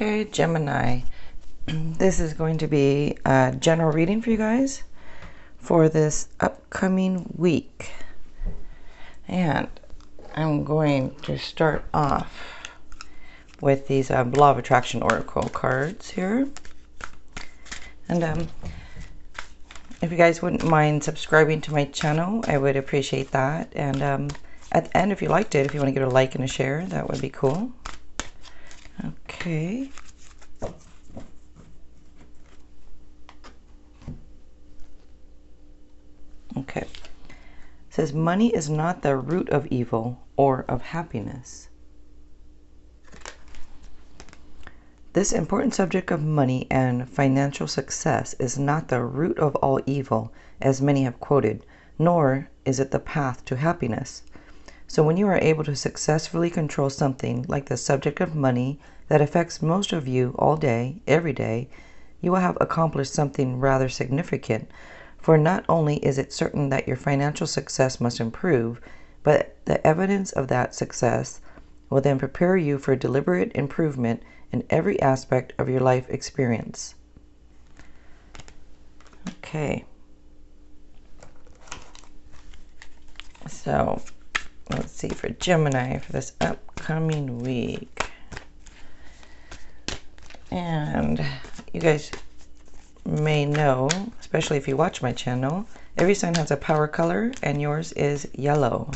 Okay, Gemini. This is going to be a general reading for you guys for this upcoming week. And I'm going to start off with these Law of Attraction Oracle cards here. And if you guys wouldn't mind subscribing to my channel, I would appreciate that. And at the end, if you liked it, if you want to give it a like and a share, that would be cool. Okay. Okay. It says, money is not the root of evil or of happiness. This important subject of money and financial success is not the root of all evil, as many have quoted, nor is it the path to happiness. So when you are able to successfully control something like the subject of money that affects most of you all day, every day, you will have accomplished something rather significant. For not only is it certain that your financial success must improve, but the evidence of that success will then prepare you for deliberate improvement in every aspect of your life experience. Okay. So, let's see for Gemini for this upcoming week. And you guys may know, especially if you watch my channel, every sign has a power color and yours is yellow.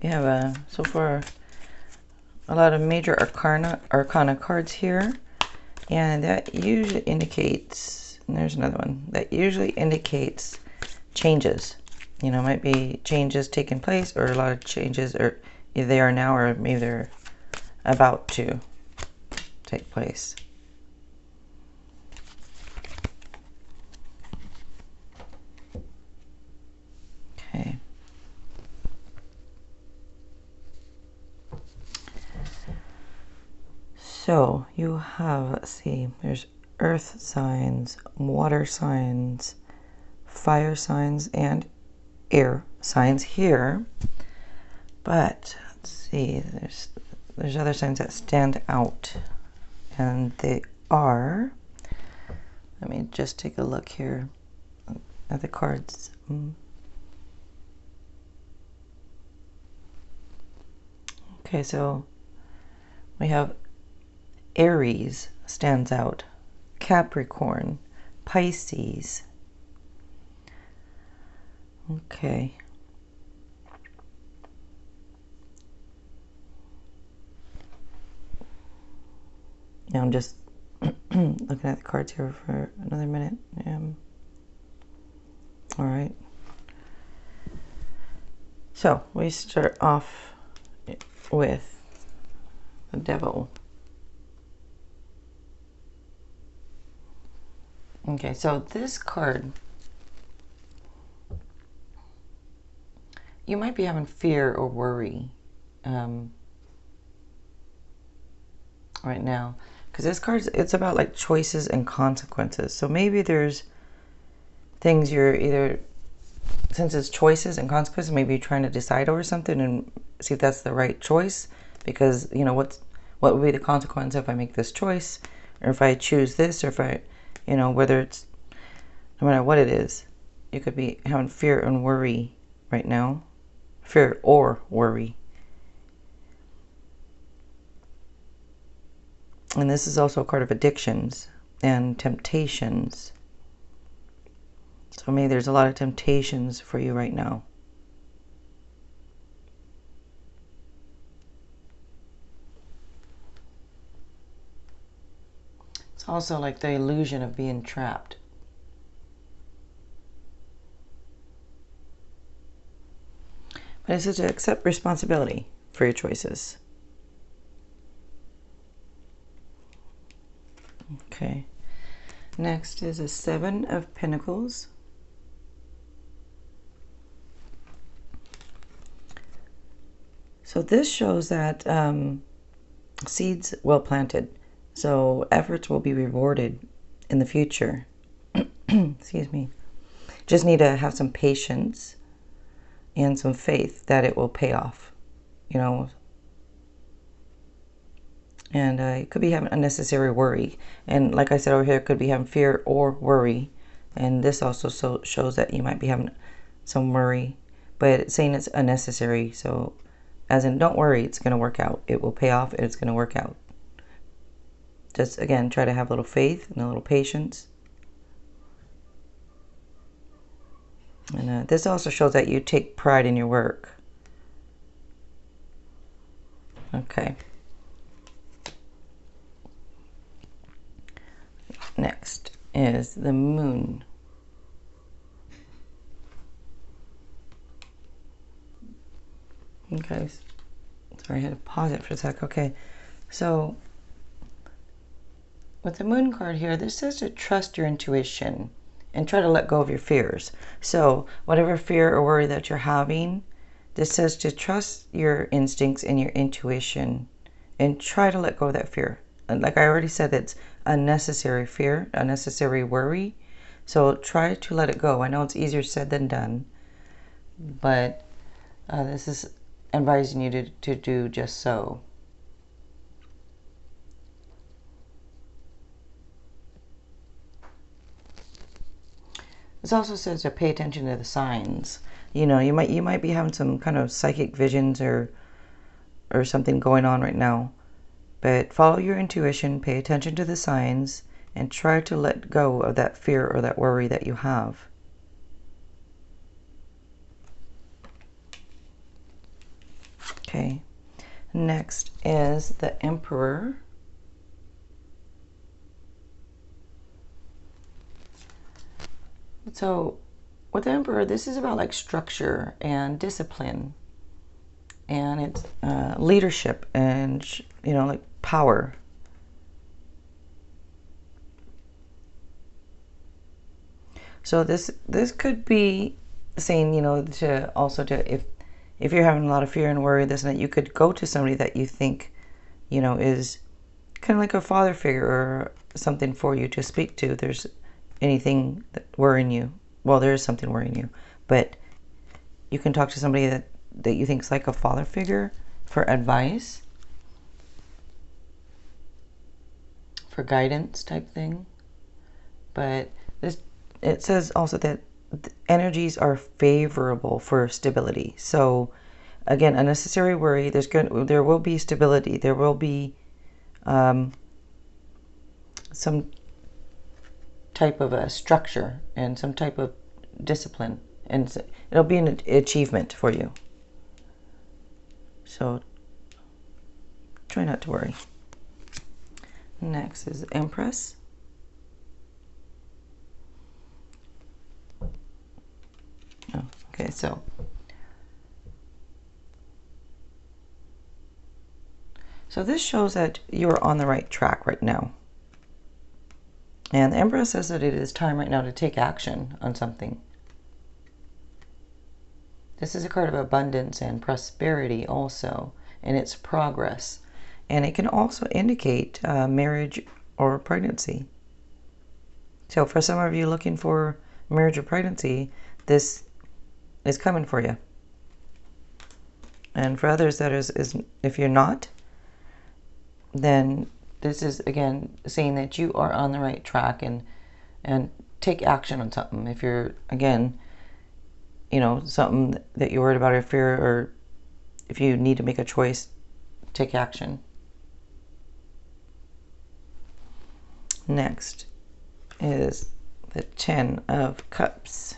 We have so far a lot of major arcana cards here, and that usually indicates, and there's another one, that usually indicates changes. You know, might be changes taking place, or a lot of changes, or either they are now or maybe they're about to take place. Okay. So you have, let's see, there's earth signs, water signs, fire signs, and air signs here. But let's see, there's other signs that stand out, and they are, let me just take a look here at the cards. Okay, so we have Aries stands out, Capricorn, Pisces. Okay. Now I'm just looking at the cards here for another minute. All right. So we start off with the Devil. Okay, so this card, you might be having fear or worry right now, because this card, it's about like choices and consequences. So maybe there's things you're either, since it's choices and consequences, maybe you're trying to decide over something and see if that's the right choice, because you know what would be the consequence if I make this choice, or if I choose this, or if I, you know, whether it's, no matter what it is, you could be having fear and worry right now. Fear or worry. And this is also a card of addictions and temptations. So maybe there's a lot of temptations for you right now. also like the illusion of being trapped. But it says to accept responsibility for your choices. Okay. Next is a Seven of Pentacles. So this shows that seeds well planted. So efforts will be rewarded in the future. Excuse me. Just need to have some patience and some faith that it will pay off, you know. And it could be having unnecessary worry. And like I said over here, it could be having fear or worry. And this also shows that you might be having some worry. But it's saying it's unnecessary. So as in, don't worry, it's going to work out. It will pay off and it's going to work out. Just, again, try to have a little faith and a little patience. And this also shows that you take pride in your work. Okay. Next is the Moon. Okay. Sorry, I had to pause it for a sec. Okay. So, with the Moon card here, this says to trust your intuition and try to let go of your fears. So, whatever fear or worry that you're having, this says to trust your instincts and your intuition and try to let go of that fear. And like I already said, it's unnecessary fear, unnecessary worry. So try to let it go. I know it's easier said than done, but this is advising you to do just so. This also says to pay attention to the signs. You know, you might be having some kind of psychic visions or something going on right now. But follow your intuition, pay attention to the signs, and try to let go of that fear or that worry that you have. Okay. Next is the Emperor. So with the Emperor, this is about like structure and discipline. And it's leadership and, you know, like power. So this could be saying, you know, to also to if you're having a lot of fear and worry, this and that, you could go to somebody that you think, you know, is kind of like a father figure or something for you to speak to. If there's anything that worrying you. Well, there is something worrying you, but you can talk to somebody that you think is like a father figure for advice, for guidance type thing. But it says also that energies are favorable for stability. So again, unnecessary worry, there will be stability. There will be some type of a structure and some type of discipline, and it'll be an achievement for you. So try not to worry. Next is Empress. Oh, okay, so this shows that you're on the right track right now. And the Empress says that it is time right now to take action on something. This is a card of abundance and prosperity also, and it's progress. And it can also indicate marriage or pregnancy. So for some of you looking for marriage or pregnancy, this is coming for you. And for others, that is if you're not, then this is, again, saying that you are on the right track and take action on something. If you're, again, you know, something that you're worried about or fear, or if you need to make a choice, take action. Next is the Ten of Cups.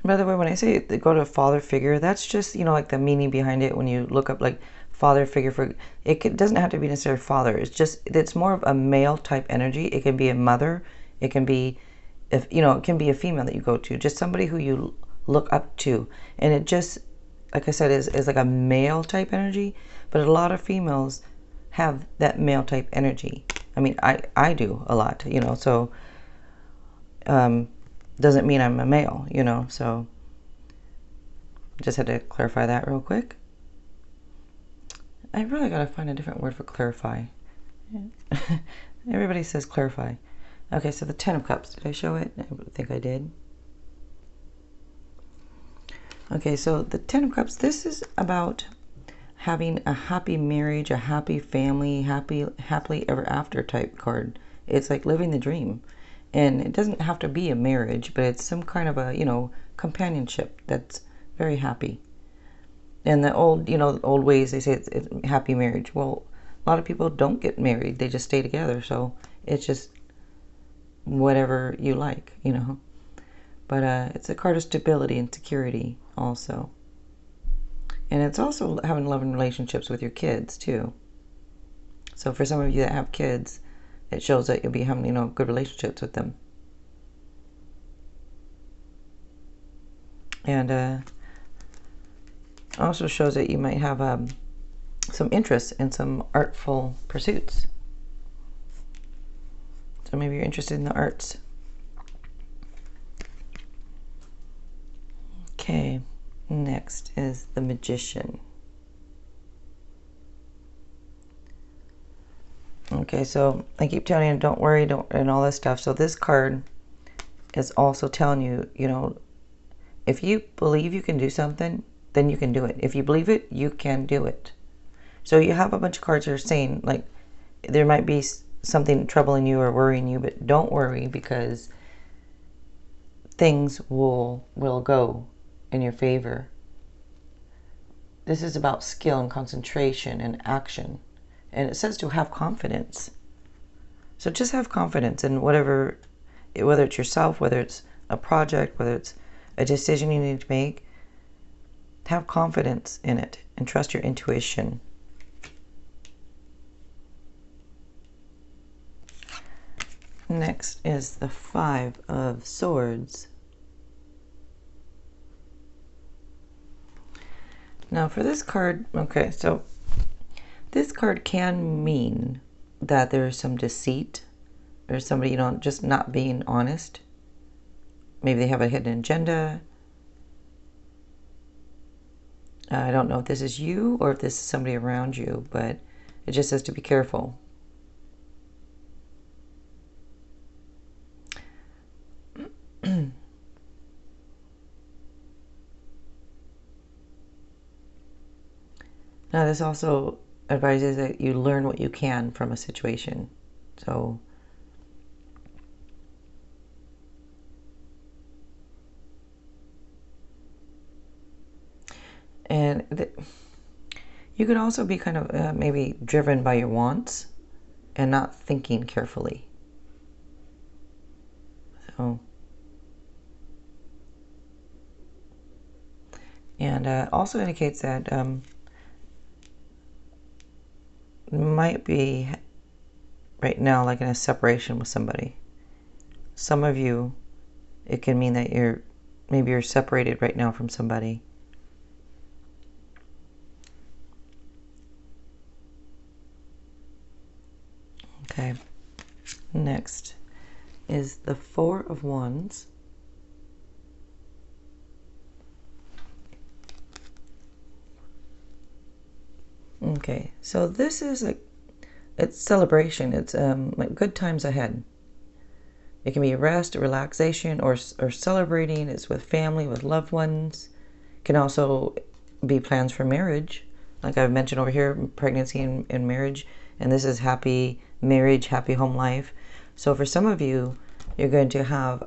By the way, when I say go to a father figure, that's just, you know, like the meaning behind it. When you look up like father figure for it, doesn't have to be necessarily father. It's just, it's more of a male type energy. It can be a mother. It can be, if you know, it can be a female that you go to, just somebody who you look up to. And it just, like I said, is like a male type energy. But a lot of females have that male type energy. I mean, I do a lot, you know, so doesn't mean I'm a male, you know, so just had to clarify that real quick. I really gotta find a different word for clarify. Everybody says clarify. Okay, so the Ten of Cups. Did I show it? I think I did. Okay, so the Ten of Cups, this is about having a happy marriage, a happy family, happily ever after type card. It's like living the dream. And it doesn't have to be a marriage, but it's some kind of a, you know, companionship that's very happy. And the old, you know, old ways, they say it's happy marriage. Well, a lot of people don't get married. They just stay together. So it's just whatever you like, you know. But it's a card of stability and security also. And it's also having loving relationships with your kids, too. So for some of you that have kids, it shows that you'll be having, you know, good relationships with them. And also shows that you might have some interest in some artful pursuits. So maybe you're interested in the arts. Okay, next is the Magician. Okay, so I keep telling you, don't worry, don't, and all this stuff. So this card is also telling you, you know, if you believe you can do something, then you can do it. If you believe it, you can do it. So you have a bunch of cards that are saying, like, there might be something troubling you or worrying you, but don't worry, because things will go in your favor. This is about skill and concentration and action. And it says to have confidence. So just have confidence in whatever, whether it's yourself, whether it's a project, whether it's a decision you need to make. Have confidence in it and trust your intuition. Next is the Five of Swords. Now for this card, okay, so this card can mean that there's some deceit or somebody, you know, just not being honest. Maybe they have a hidden agenda. I don't know if this is you or if this is somebody around you, but it just says to be careful. Now this also advises that you learn what you can from a situation. So and you could also be kind of maybe driven by your wants and not thinking carefully. So, and also indicates that might be right now like in a separation with somebody. Some of you, it can mean that maybe you're separated right now from somebody. Okay, next is the Four of Wands. Okay, so this is it's celebration. It's like good times ahead. It can be rest, relaxation, or celebrating. It's with family, with loved ones. It can also be plans for marriage. Like I've mentioned over here, pregnancy and marriage. And this is happy marriage, happy home life. So for some of you, you're going to have,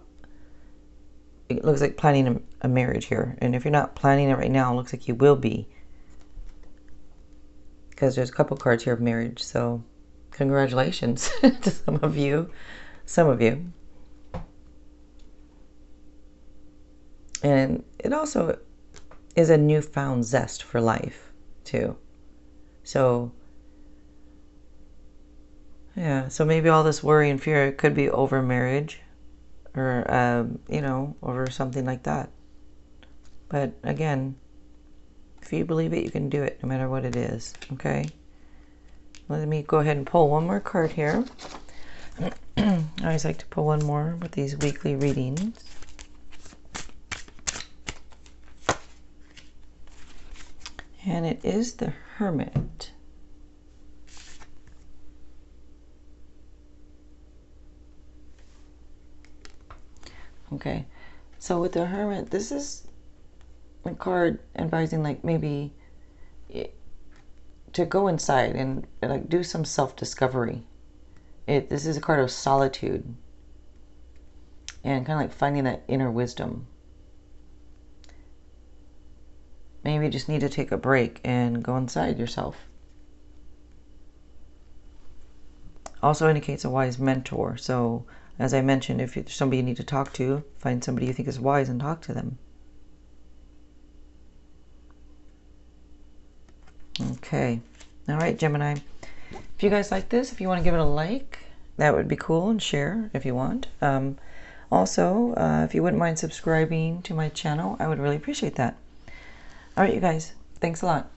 it looks like planning a marriage here. And if you're not planning it right now, it looks like you will be. Because there's a couple cards here of marriage. So congratulations to some of you. Some of you. And it also is a newfound zest for life, too. So, yeah, so maybe all this worry and fear could be over marriage or, over something like that. But again, if you believe it, you can do it no matter what it is, okay? Let me go ahead and pull one more card here. I always like to pull one more with these weekly readings. And it is the Hermit. Okay, so with the Hermit, this is a card advising like maybe to go inside and like do some self-discovery. This is a card of solitude and kind of like finding that inner wisdom. Maybe you just need to take a break and go inside yourself. Also indicates a wise mentor. So, as I mentioned, if there's somebody you need to talk to, find somebody you think is wise and talk to them. Okay. All right, Gemini. If you guys like this, if you want to give it a like, that would be cool, and share if you want. Also, if you wouldn't mind subscribing to my channel, I would really appreciate that. All right, you guys. Thanks a lot.